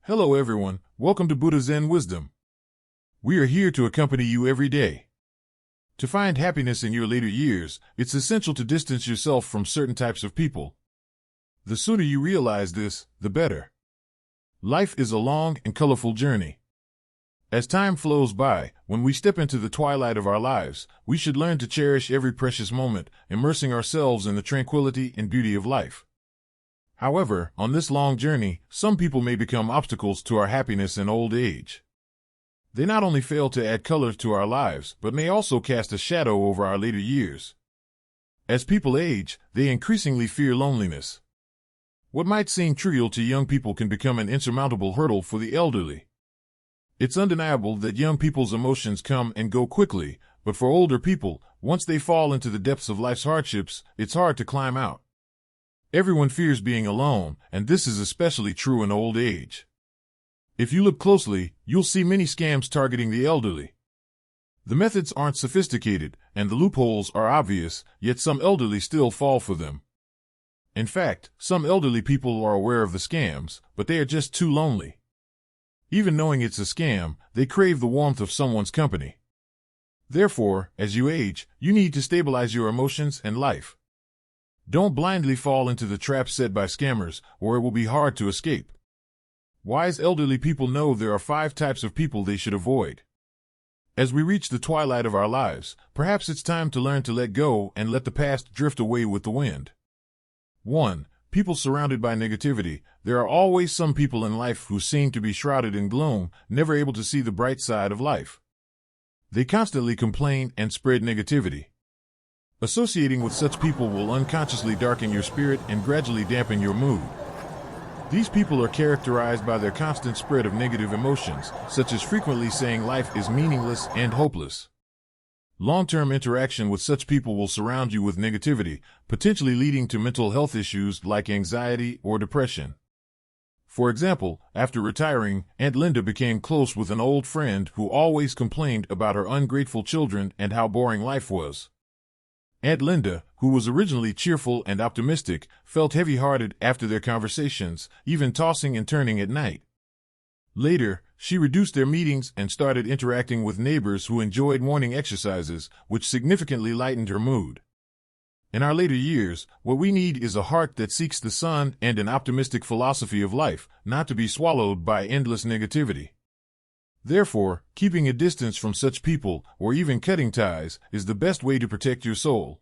Hello everyone, welcome to Buddha Zen Wisdom. We are here to accompany you every day. To find happiness in your later years, it's essential to distance yourself from certain types of people. The sooner you realize this, the better. Life is a long and colorful journey. As time flows by, when we step into the twilight of our lives, we should learn to cherish every precious moment, immersing ourselves in the tranquility and beauty of life. However, on this long journey, some people may become obstacles to our happiness in old age. They not only fail to add color to our lives, but may also cast a shadow over our later years. As people age, they increasingly fear loneliness. What might seem trivial to young people can become an insurmountable hurdle for the elderly. It's undeniable that young people's emotions come and go quickly, but for older people, once they fall into the depths of life's hardships, it's hard to climb out. Everyone fears being alone, and this is especially true in old age. If you look closely, you'll see many scams targeting the elderly. The methods aren't sophisticated, and the loopholes are obvious, yet some elderly still fall for them. In fact, some elderly people are aware of the scams, but they are just too lonely. Even knowing it's a scam, they crave the warmth of someone's company. Therefore, as you age, you need to stabilize your emotions and life. Don't blindly fall into the trap set by scammers, or it will be hard to escape. Wise elderly people know there are 5 types of people they should avoid. As we reach the twilight of our lives, perhaps it's time to learn to let go and let the past drift away with the wind. 1. People surrounded by negativity. There are always some people in life who seem to be shrouded in gloom, never able to see the bright side of life. They constantly complain and spread negativity. Associating with such people will unconsciously darken your spirit and gradually dampen your mood. These people are characterized by their constant spread of negative emotions, such as frequently saying life is meaningless and hopeless. Long-term interaction with such people will surround you with negativity, potentially leading to mental health issues like anxiety or depression. For example, after retiring, Aunt Linda became close with an old friend who always complained about her ungrateful children and how boring life was. Aunt Linda, who was originally cheerful and optimistic, felt heavy-hearted after their conversations, even tossing and turning at night. Later, she reduced their meetings and started interacting with neighbors who enjoyed morning exercises, which significantly lightened her mood. In our later years, what we need is a heart that seeks the sun and an optimistic philosophy of life, not to be swallowed by endless negativity. Therefore, keeping a distance from such people, or even cutting ties, is the best way to protect your soul.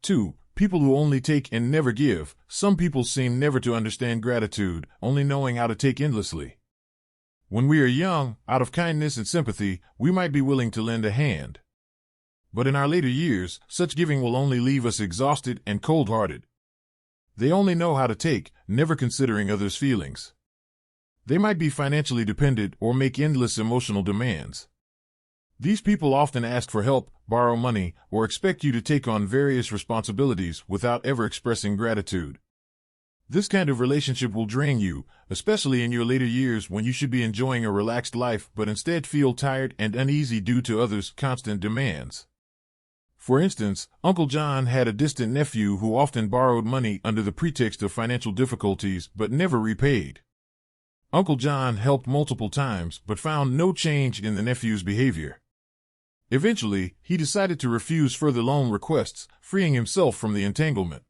2. People who only take and never give. Some people seem never to understand gratitude, only knowing how to take endlessly. When we are young, out of kindness and sympathy, we might be willing to lend a hand. But in our later years, such giving will only leave us exhausted and cold-hearted. They only know how to take, never considering others' feelings. They might be financially dependent or make endless emotional demands. These people often ask for help, borrow money, or expect you to take on various responsibilities without ever expressing gratitude. This kind of relationship will drain you, especially in your later years when you should be enjoying a relaxed life but instead feel tired and uneasy due to others' constant demands. For instance, Uncle John had a distant nephew who often borrowed money under the pretext of financial difficulties but never repaid. Uncle John helped multiple times but found no change in the nephew's behavior. Eventually, he decided to refuse further loan requests, freeing himself from the entanglement.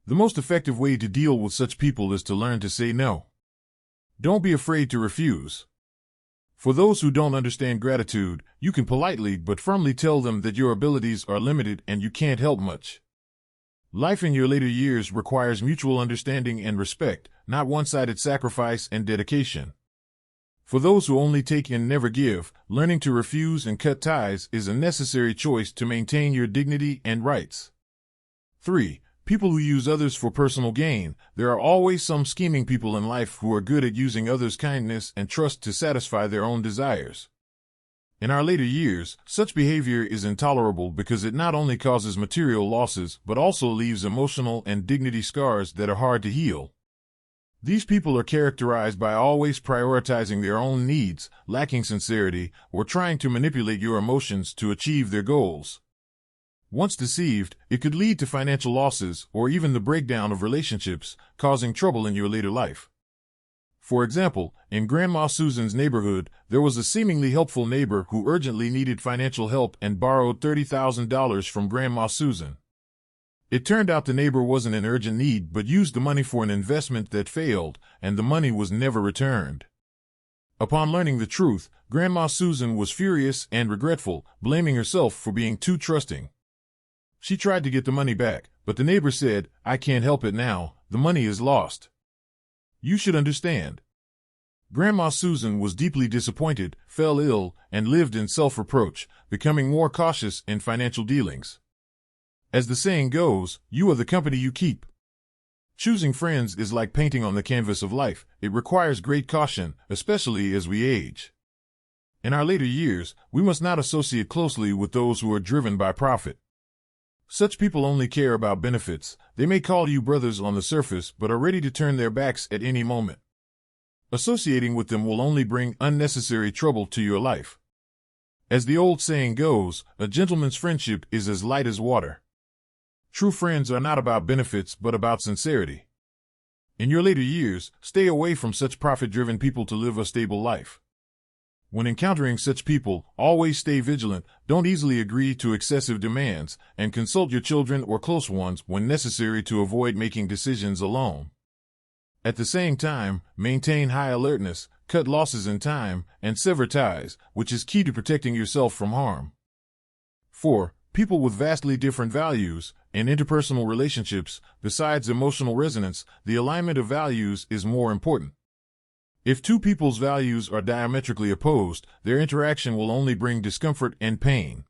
The most effective way to deal with such people is to learn to say no. Don't be afraid to refuse. For those who don't understand gratitude, you can politely but firmly tell them that your abilities are limited and you can't help much. Life in your later years requires mutual understanding and respect, not one-sided sacrifice and dedication. For those who only take and never give, learning to refuse and cut ties is a necessary choice to maintain your dignity and rights. 3. People who use others for personal gain. There are always some scheming people in life who are good at using others' kindness and trust to satisfy their own desires. In our later years, such behavior is intolerable because it not only causes material losses but also leaves emotional and dignity scars that are hard to heal. These people are characterized by always prioritizing their own needs, lacking sincerity, or trying to manipulate your emotions to achieve their goals. Once deceived, it could lead to financial losses or even the breakdown of relationships, causing trouble in your later life. For example, in Grandma Susan's neighborhood, there was a seemingly helpful neighbor who urgently needed financial help and borrowed $30,000 from Grandma Susan. It turned out the neighbor wasn't in urgent need but used the money for an investment that failed, and the money was never returned. Upon learning the truth, Grandma Susan was furious and regretful, blaming herself for being too trusting. She tried to get the money back, but the neighbor said, "I can't help it now, the money is lost. You should understand." Grandma Susan was deeply disappointed, fell ill, and lived in self-reproach, becoming more cautious in financial dealings. As the saying goes, you are the company you keep. Choosing friends is like painting on the canvas of life. It requires great caution, especially as we age. In our later years, we must not associate closely with those who are driven by profit. Such people only care about benefits. They may call you brothers on the surface, but are ready to turn their backs at any moment. Associating with them will only bring unnecessary trouble to your life. As the old saying goes, a gentleman's friendship is as light as water. True friends are not about benefits but about sincerity. In your later years, stay away from such profit-driven people to live a stable life. When encountering such people, always stay vigilant, don't easily agree to excessive demands, and consult your children or close ones when necessary to avoid making decisions alone. At the same time, maintain high alertness, cut losses in time, and sever ties, which is key to protecting yourself from harm. 4. People with vastly different values. In interpersonal relationships, besides emotional resonance, the alignment of values is more important. If two people's values are diametrically opposed, their interaction will only bring discomfort and pain.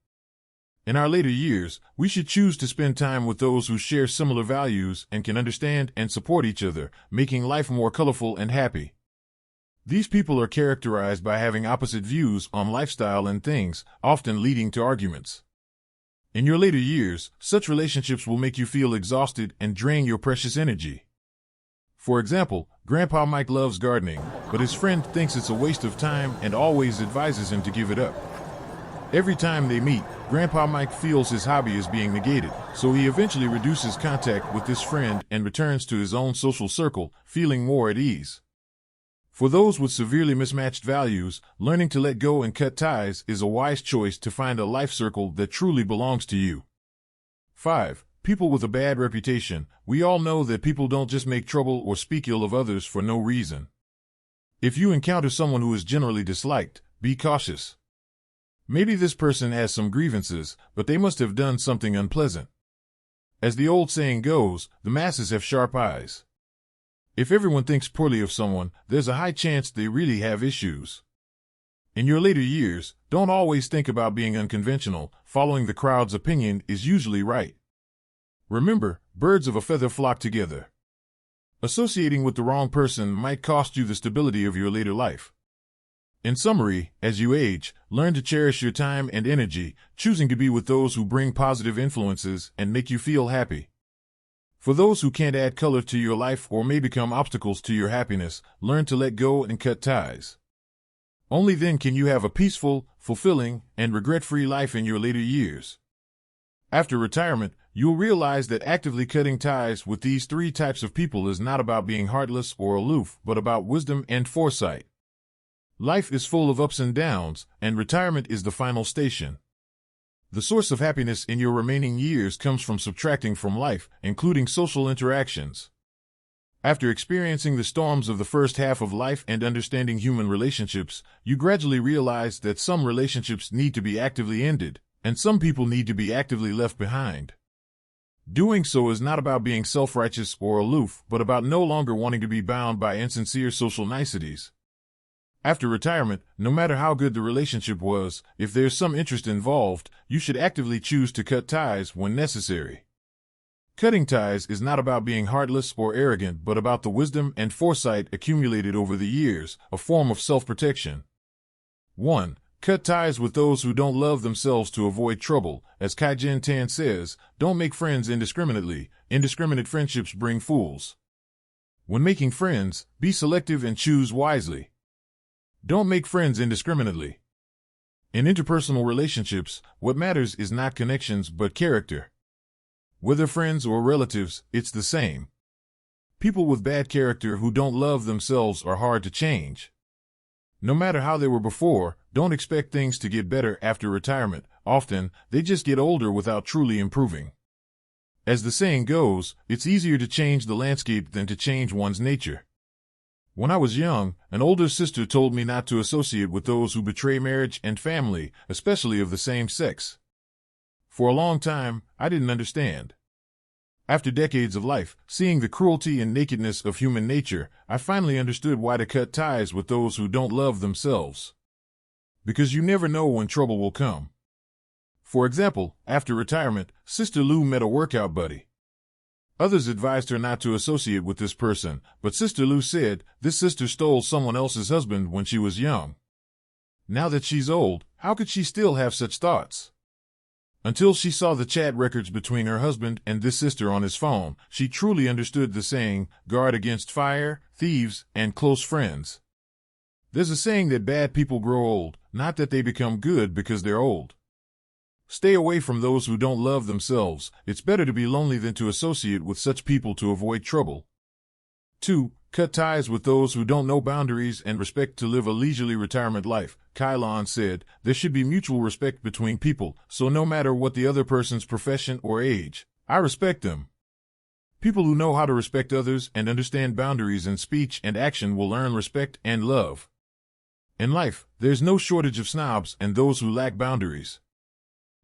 In our later years, we should choose to spend time with those who share similar values and can understand and support each other, making life more colorful and happy. These people are characterized by having opposite views on lifestyle and things, often leading to arguments. In your later years, such relationships will make you feel exhausted and drain your precious energy. For example, Grandpa Mike loves gardening, but his friend thinks it's a waste of time and always advises him to give it up. Every time they meet, Grandpa Mike feels his hobby is being negated, so he eventually reduces contact with this friend and returns to his own social circle, feeling more at ease. For those with severely mismatched values, learning to let go and cut ties is a wise choice to find a life circle that truly belongs to you. 5. People with a bad reputation. We all know that people don't just make trouble or speak ill of others for no reason. If you encounter someone who is generally disliked, be cautious. Maybe this person has some grievances, but they must have done something unpleasant. As the old saying goes, the masses have sharp eyes. If everyone thinks poorly of someone, there's a high chance they really have issues. In your later years, don't always think about being unconventional. Following the crowd's opinion is usually right. Remember, birds of a feather flock together. Associating with the wrong person might cost you the stability of your later life. In summary, as you age, learn to cherish your time and energy, choosing to be with those who bring positive influences and make you feel happy. For those who can't add color to your life or may become obstacles to your happiness, learn to let go and cut ties. Only then can you have a peaceful, fulfilling, and regret-free life in your later years. After retirement, you'll realize that actively cutting ties with these 3 types of people is not about being heartless or aloof, but about wisdom and foresight. Life is full of ups and downs, and retirement is the final station. The source of happiness in your remaining years comes from subtracting from life, including social interactions. After experiencing the storms of the first half of life and understanding human relationships, you gradually realize that some relationships need to be actively ended, and some people need to be actively left behind. Doing so is not about being self-righteous or aloof, but about no longer wanting to be bound by insincere social niceties. After retirement, no matter how good the relationship was, if there's some interest involved, you should actively choose to cut ties when necessary. Cutting ties is not about being heartless or arrogant, but about the wisdom and foresight accumulated over the years, a form of self-protection. 1. Cut ties with those who don't love themselves to avoid trouble. As Kaizen Tan says, don't make friends indiscriminately. Indiscriminate friendships bring fools. When making friends, be selective and choose wisely. Don't make friends indiscriminately. In interpersonal relationships, what matters is not connections but character. Whether friends or relatives, it's the same. People with bad character who don't love themselves are hard to change. No matter how they were before, don't expect things to get better after retirement. Often, they just get older without truly improving. As the saying goes, it's easier to change the landscape than to change one's nature. When I was young, an older sister told me not to associate with those who betray marriage and family, especially of the same sex. For a long time, I didn't understand. After decades of life, seeing the cruelty and nakedness of human nature, I finally understood why to cut ties with those who don't love themselves. Because you never know when trouble will come. For example, after retirement, Sister Lou met a workout buddy. Others advised her not to associate with this person, but Sister Lou said, this sister stole someone else's husband when she was young. Now that she's old, how could she still have such thoughts? Until she saw the chat records between her husband and this sister on his phone, she truly understood the saying, guard against fire, thieves, and close friends. There's a saying that bad people grow old, not that they become good because they're old. Stay away from those who don't love themselves. It's better to be lonely than to associate with such people to avoid trouble. 2. Cut ties with those who don't know boundaries and respect to live a leisurely retirement life. Kylon said, there should be mutual respect between people, so no matter what the other person's profession or age, I respect them. People who know how to respect others and understand boundaries in speech and action will earn respect and love. In life, there's no shortage of snobs and those who lack boundaries.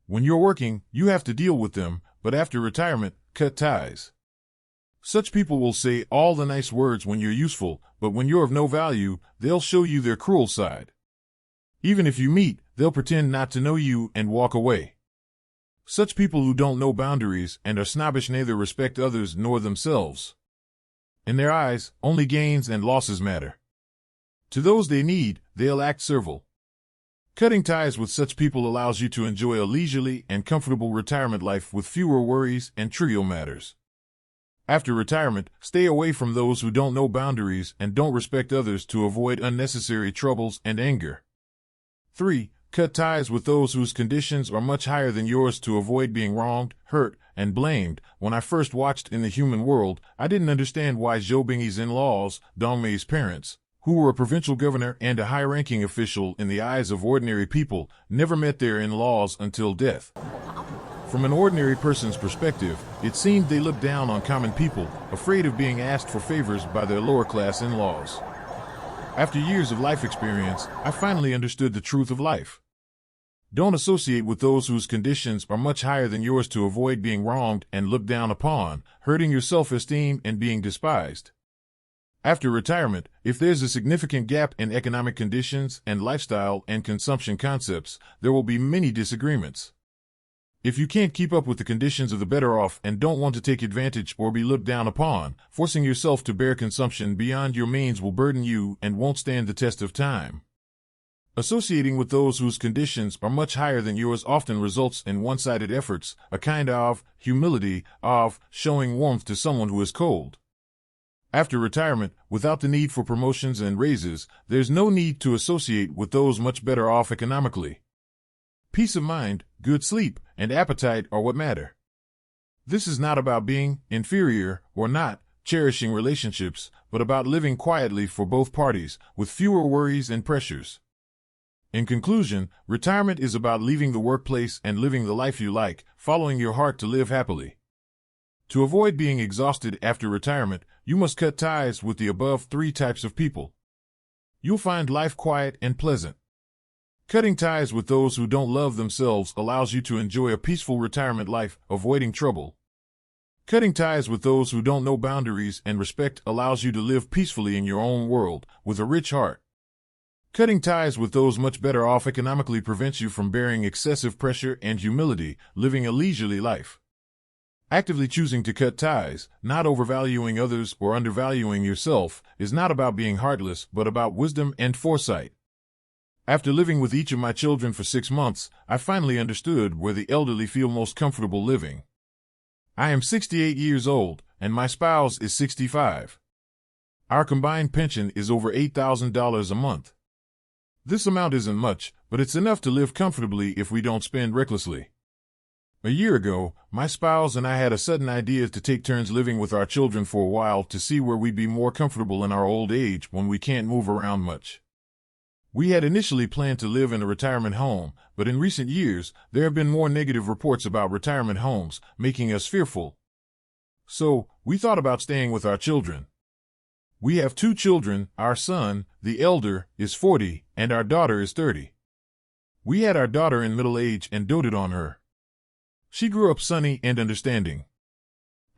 When you're working, you have to deal with them, but after retirement, cut ties. Such people will say all the nice words when you're useful, but when you're of no value, they'll show you their cruel side. Even if you meet, they'll pretend not to know you and walk away. Such people who don't know boundaries and are snobbish neither respect others nor themselves. In their eyes, only gains and losses matter. To those they need, they'll act servile. Cutting ties with such people allows you to enjoy a leisurely and comfortable retirement life with fewer worries and trivial matters. After retirement, stay away from those who don't know boundaries and don't respect others to avoid unnecessary troubles and anger. 3. Cut ties with those whose conditions are much higher than yours to avoid being wronged, hurt, and blamed. When I first watched In the Human World, I didn't understand why Zhou Bingyi's in-laws, Dongmei's parents, who were a provincial governor and a high-ranking official in the eyes of ordinary people, never met their in-laws until death. From an ordinary person's perspective, it seemed they looked down on common people, afraid of being asked for favors by their lower-class in-laws. After years of life experience, I finally understood the truth of life. Don't associate with those whose conditions are much higher than yours to avoid being wronged and looked down upon, hurting your self-esteem and being despised. After retirement, if there's a significant gap in economic conditions and lifestyle and consumption concepts, there will be many disagreements. If you can't keep up with the conditions of the better off and don't want to take advantage or be looked down upon, forcing yourself to bear consumption beyond your means will burden you and won't stand the test of time. Associating with those whose conditions are much higher than yours often results in one-sided efforts, a kind of humility, of showing warmth to someone who is cold. After retirement, without the need for promotions and raises, there's no need to associate with those much better off economically. Peace of mind, good sleep, and appetite are what matter. This is not about being inferior or not cherishing relationships, but about living quietly for both parties, with fewer worries and pressures. In conclusion, retirement is about leaving the workplace and living the life you like, following your heart to live happily. To avoid being exhausted after retirement, you must cut ties with the above 3 types of people. You'll find life quiet and pleasant. Cutting ties with those who don't love themselves allows you to enjoy a peaceful retirement life, avoiding trouble. Cutting ties with those who don't know boundaries and respect allows you to live peacefully in your own world, with a rich heart. Cutting ties with those much better off economically prevents you from bearing excessive pressure and humility, living a leisurely life. Actively choosing to cut ties, not overvaluing others or undervaluing yourself, is not about being heartless but about wisdom and foresight. After living with each of my children for 6 months, I finally understood where the elderly feel most comfortable living. I am 68 years old, and my spouse is 65. Our combined pension is over $8,000 a month. This amount isn't much, but it's enough to live comfortably if we don't spend recklessly. A year ago, my spouse and I had a sudden idea to take turns living with our children for a while to see where we'd be more comfortable in our old age when we can't move around much. We had initially planned to live in a retirement home, but in recent years, there have been more negative reports about retirement homes, making us fearful. So, we thought about staying with our children. We have 2 children. Our son, the elder, is 40, and our daughter is 30. We had our daughter in middle age and doted on her. She grew up sunny and understanding.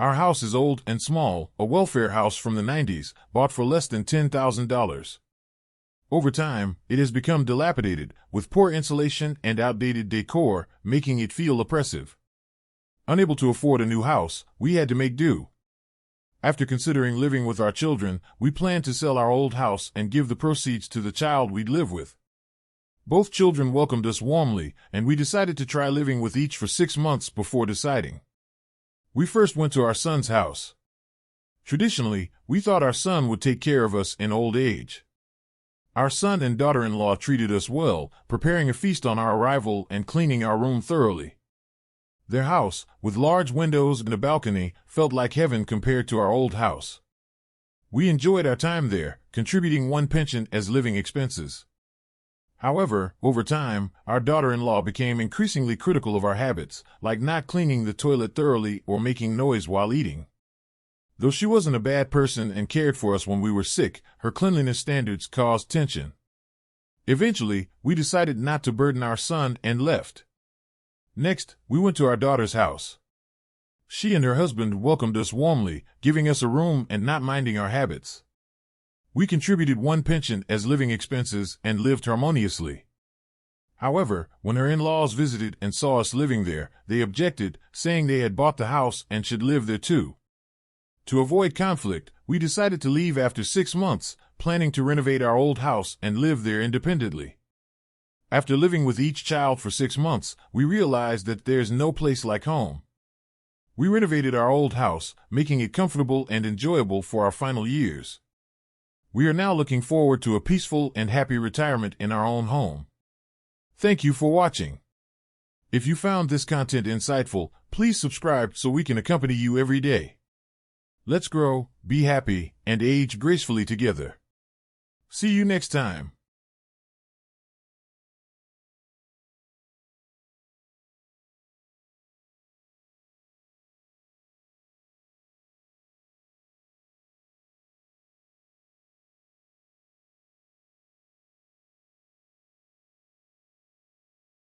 Our house is old and small, a welfare house from the 90s, bought for less than $10,000. Over time, it has become dilapidated, with poor insulation and outdated decor, making it feel oppressive. Unable to afford a new house, we had to make do. After considering living with our children, we planned to sell our old house and give the proceeds to the child we'd live with. Both children welcomed us warmly, and we decided to try living with each for 6 months before deciding. We first went to our son's house. Traditionally, we thought our son would take care of us in old age. Our son and daughter-in-law treated us well, preparing a feast on our arrival and cleaning our room thoroughly. Their house, with large windows and a balcony, felt like heaven compared to our old house. We enjoyed our time there, contributing 1 pension as living expenses. However, over time, our daughter-in-law became increasingly critical of our habits, like not cleaning the toilet thoroughly or making noise while eating. Though she wasn't a bad person and cared for us when we were sick, her cleanliness standards caused tension. Eventually, we decided not to burden our son and left. Next, we went to our daughter's house. She and her husband welcomed us warmly, giving us a room and not minding our habits. We contributed 1 pension as living expenses and lived harmoniously. However, when her in-laws visited and saw us living there, they objected, saying they had bought the house and should live there too. To avoid conflict, we decided to leave after 6 months, planning to renovate our old house and live there independently. After living with each child for 6 months, we realized that there's no place like home. We renovated our old house, making it comfortable and enjoyable for our final years. We are now looking forward to a peaceful and happy retirement in our own home. Thank you for watching. If you found this content insightful, please subscribe so we can accompany you every day. Let's grow, be happy, and age gracefully together. See you next time.